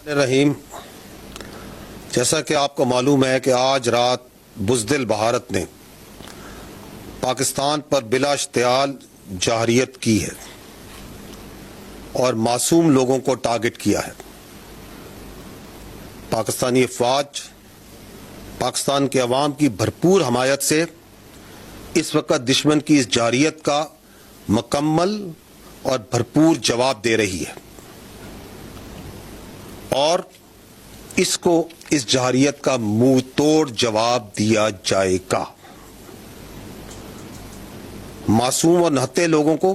رحیم، جیسا کہ آپ کو معلوم ہے کہ آج رات بزدل بھارت نے پاکستان پر بلا اشتعال جارحیت کی ہے اور معصوم لوگوں کو ٹارگٹ کیا ہے۔ پاکستانی افواج پاکستان کے عوام کی بھرپور حمایت سے اس وقت دشمن کی اس جارحیت کا مکمل اور بھرپور جواب دے رہی ہے اور اس جارحیت کا منہ توڑ جواب دیا جائے گا۔ معصوم اور نہتے لوگوں کو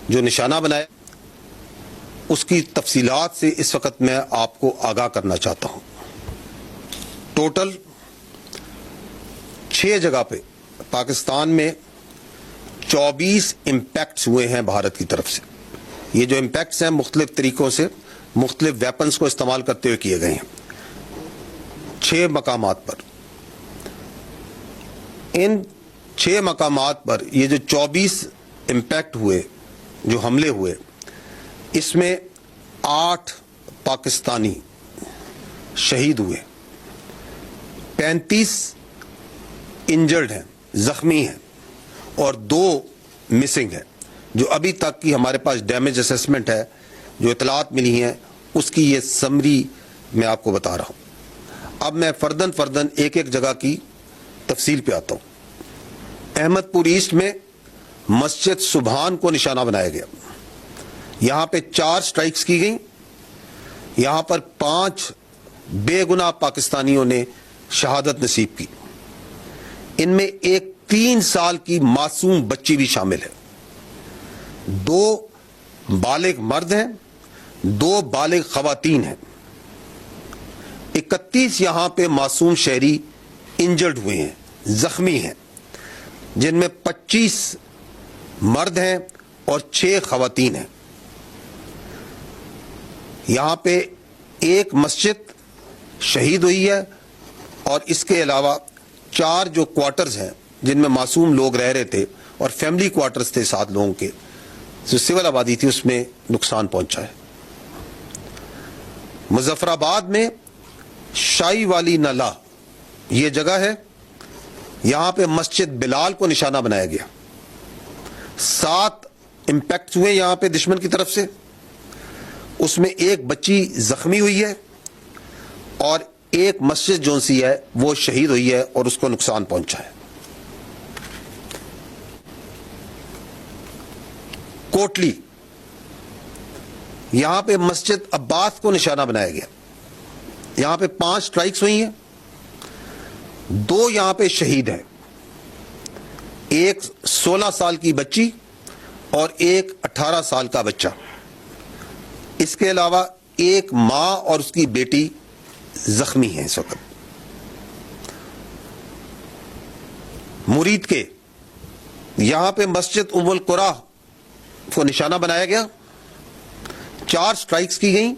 جو نشانہ بنایا، اس کی تفصیلات سے اس وقت میں آپ کو آگاہ کرنا چاہتا ہوں۔ ٹوٹل 6 جگہ پہ پاکستان میں 24 امپیکٹس ہوئے ہیں بھارت کی طرف سے۔ یہ جو امپیکٹس ہیں مختلف طریقوں سے مختلف ویپنز کو استعمال کرتے ہوئے کیے گئے ہیں 6 مقامات پر۔ ان 6 مقامات پر یہ جو 24 امپیکٹ ہوئے، جو حملے ہوئے، اس میں 8 پاکستانی شہید ہوئے، 35 انجرڈ ہیں، زخمی ہیں، اور 2 مسنگ ہیں۔ جو ابھی تک کی ہمارے پاس ڈیمیج اسیسمنٹ ہے، جو اطلاعات ملی ہیں، اس کی یہ سمری میں آپ کو بتا رہا ہوں۔ اب میں فردن ایک جگہ کی تفصیل پہ آتا ہوں۔ احمد پور ایسٹ میں مسجد سبحان کو نشانہ بنایا گیا، یہاں پہ 4 سٹرائکس کی گئیں، یہاں پر 5 بے گناہ پاکستانیوں نے شہادت نصیب کی۔ ان میں ایک 3 سال کی معصوم بچی بھی شامل ہے، 2 بالغ مرد ہیں، 2 بالغ خواتین ہیں، 31 یہاں پہ معصوم شہری انجرڈ ہوئے ہیں، زخمی ہیں، جن میں 25 مرد ہیں اور 6 خواتین ہیں۔ یہاں پہ ایک مسجد شہید ہوئی ہے اور اس کے علاوہ 4 جو کوارٹرز ہیں جن میں معصوم لوگ رہ رہے تھے اور فیملی کوارٹرز تھے 7 لوگوں کے، جو سول آبادی تھی، اس میں نقصان پہنچا ہے۔ مظفر آباد میں شائی والی نلا یہ جگہ ہے، یہاں پہ مسجد بلال کو نشانہ بنایا گیا۔ 7 امپیکٹ ہوئے یہاں پہ دشمن کی طرف سے، اس میں ایک بچی زخمی ہوئی ہے اور ایک مسجد جو سی ہے وہ شہید ہوئی ہے اور اس کو نقصان پہنچا ہے۔ کوٹلی، یہاں پہ مسجد عباس کو نشانہ بنایا گیا، یہاں پہ 5 سٹرائکس ہوئی ہیں، 2 یہاں پہ شہید ہیں، ایک 16 سال کی بچی اور ایک 18 سال کا بچہ۔ اس کے علاوہ ایک ماں اور اس کی بیٹی زخمی ہیں اس وقت۔ مرید کے یہاں پہ مسجد ام القریٰ کو نشانہ بنایا گیا، 4 سٹرائکس کی گئیں،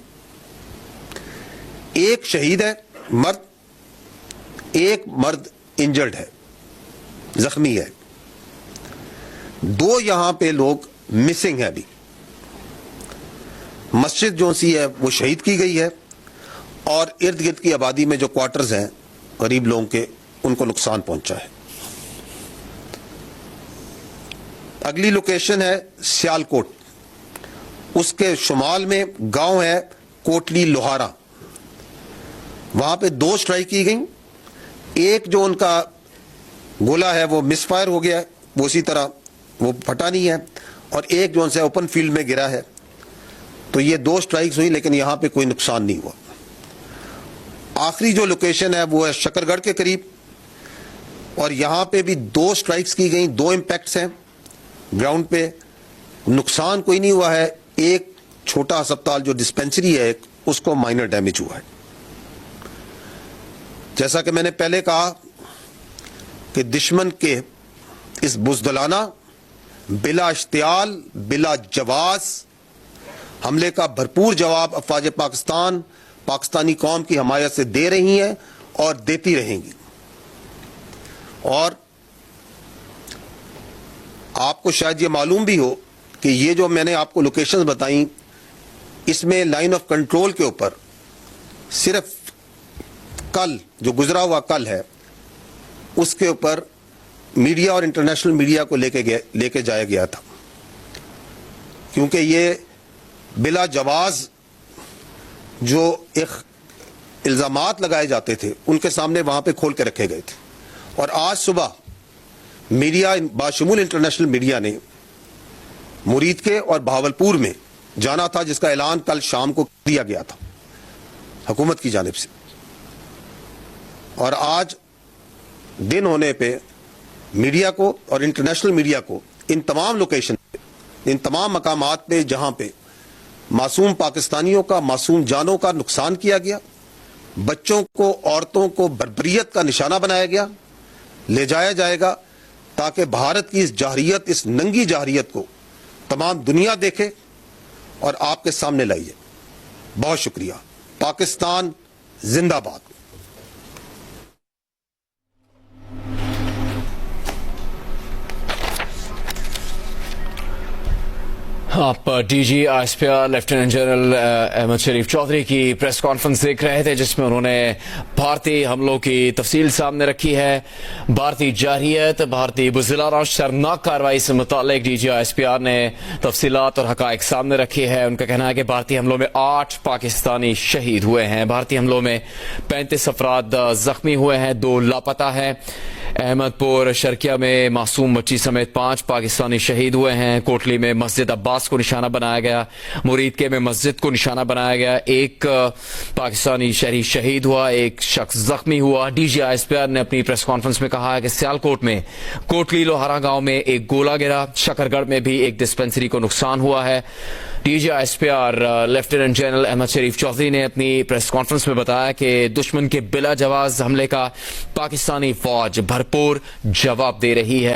ایک شہید ہے مرد، ایک مرد انجرڈ ہے، زخمی ہے، 2 یہاں پہ لوگ مسنگ ہیں ابھی۔ مسجد جو سی ہے وہ شہید کی گئی ہے اور ارد گرد کی آبادی میں جو کوارٹرز ہیں غریب لوگوں کے، ان کو نقصان پہنچا ہے۔ اگلی لوکیشن ہے سیالکوٹ، اس کے شمال میں گاؤں ہے کوٹلی لوہارا، وہاں پہ 2 سٹرائک کی گئیں، ایک جو ان کا گولا ہے وہ مس فائر ہو گیا ہے، وہ اسی طرح وہ پھٹا نہیں ہے، اور ایک جو ان سے اوپن فیلڈ میں گرا ہے۔ تو یہ 2 سٹرائکس ہوئی لیکن یہاں پہ کوئی نقصان نہیں ہوا۔ آخری جو لوکیشن ہے وہ ہے شکر گڑھ کے قریب، اور یہاں پہ بھی 2 سٹرائکس کی گئیں، 2 امپیکٹس ہیں گراؤنڈ پہ، نقصان کوئی نہیں ہوا ہے، ایک چھوٹا ہسپتال جو ڈسپینسری ہے اس کو مائنر ڈیمیج ہوا ہے۔ جیسا کہ میں نے پہلے کہا کہ دشمن کے اس بزدلانہ، بلا اشتعال، بلا جواز حملے کا بھرپور جواب افواج پاکستان پاکستانی قوم کی حمایت سے دے رہی ہیں اور دیتی رہیں گی۔ اور آپ کو شاید یہ معلوم بھی ہو کہ یہ جو میں نے آپ کو لوکیشنز بتائیں، اس میں لائن آف کنٹرول کے اوپر صرف کل جو گزرا ہوا کل ہے اس کے اوپر میڈیا اور انٹرنیشنل میڈیا کو لے کے جایا گیا تھا، کیونکہ یہ بلا جواز جو الزامات لگائے جاتے تھے ان کے سامنے وہاں پہ کھول کے رکھے گئے تھے. اور آج صبح میڈیا باشمول انٹرنیشنل میڈیا نے مرید کے اور بہاولپور میں جانا تھا، جس کا اعلان کل شام کو دیا گیا تھا حکومت کی جانب سے. اور آج دن ہونے پہ میڈیا کو اور انٹرنیشنل میڈیا کو ان تمام لوکیشن پہ، ان تمام مقامات پہ جہاں پہ معصوم پاکستانیوں کا، معصوم جانوں کا نقصان کیا گیا، بچوں کو، عورتوں کو بربریت کا نشانہ بنایا گیا، لے جایا جائے گا تاکہ بھارت کی اس جارحیت، اس ننگی جارحیت کو تمام دنیا دیکھے اور آپ کے سامنے لائیے. بہت شکریہ. پاکستان زندہ باد. آپ D G S P R lieutenant general Ahmed Sharif Chaudhry کی پریس کانفرنس دیکھ رہے تھے، جس میں انہوں نے بھارتی حملوں کی تفصیل سامنے رکھی ہے. بھارتی جارحیت، بھارتی بزدلانہ شرمناک کارروائی سے متعلق D G S P R نے تفصیلات اور حقائق سامنے رکھی ہے. ان کا کہنا ہے کہ بھارتی حملوں میں 8 پاکستانی شہید ہوئے ہیں. بھارتی حملوں میں 35 افراد زخمی ہوئے ہیں، 2 لاپتہ ہیں. احمد پور شرکیہ میں معصوم بچی سمیت 5 پاکستانی شہید ہوئے ہیں. کوٹلی میں مسجد عباس کو نشانہ بنایا گیا. مرید کے میں مسجد کو نشانہ بنایا گیا. 1 پاکستانی شہری شہید ہوا، 1 شخص زخمی ہوا. D G S P R نے اپنی پریس کانفرنس میں کہا ہے کہ سیالکوٹ میں کوٹلی لوہارا گاؤں میں 1 گولہ گرا. شکرگڑھ میں بھی 1 ڈسپنسری کو نقصان ہوا ہے. D G S P R lieutenant general Ahmed Sharif Chaudhry نے اپنی پریس کانفرنس میں بتایا کہ دشمن کے بلا جواز حملے کا پاکستانی فوج بھرپور جواب دے رہی ہے.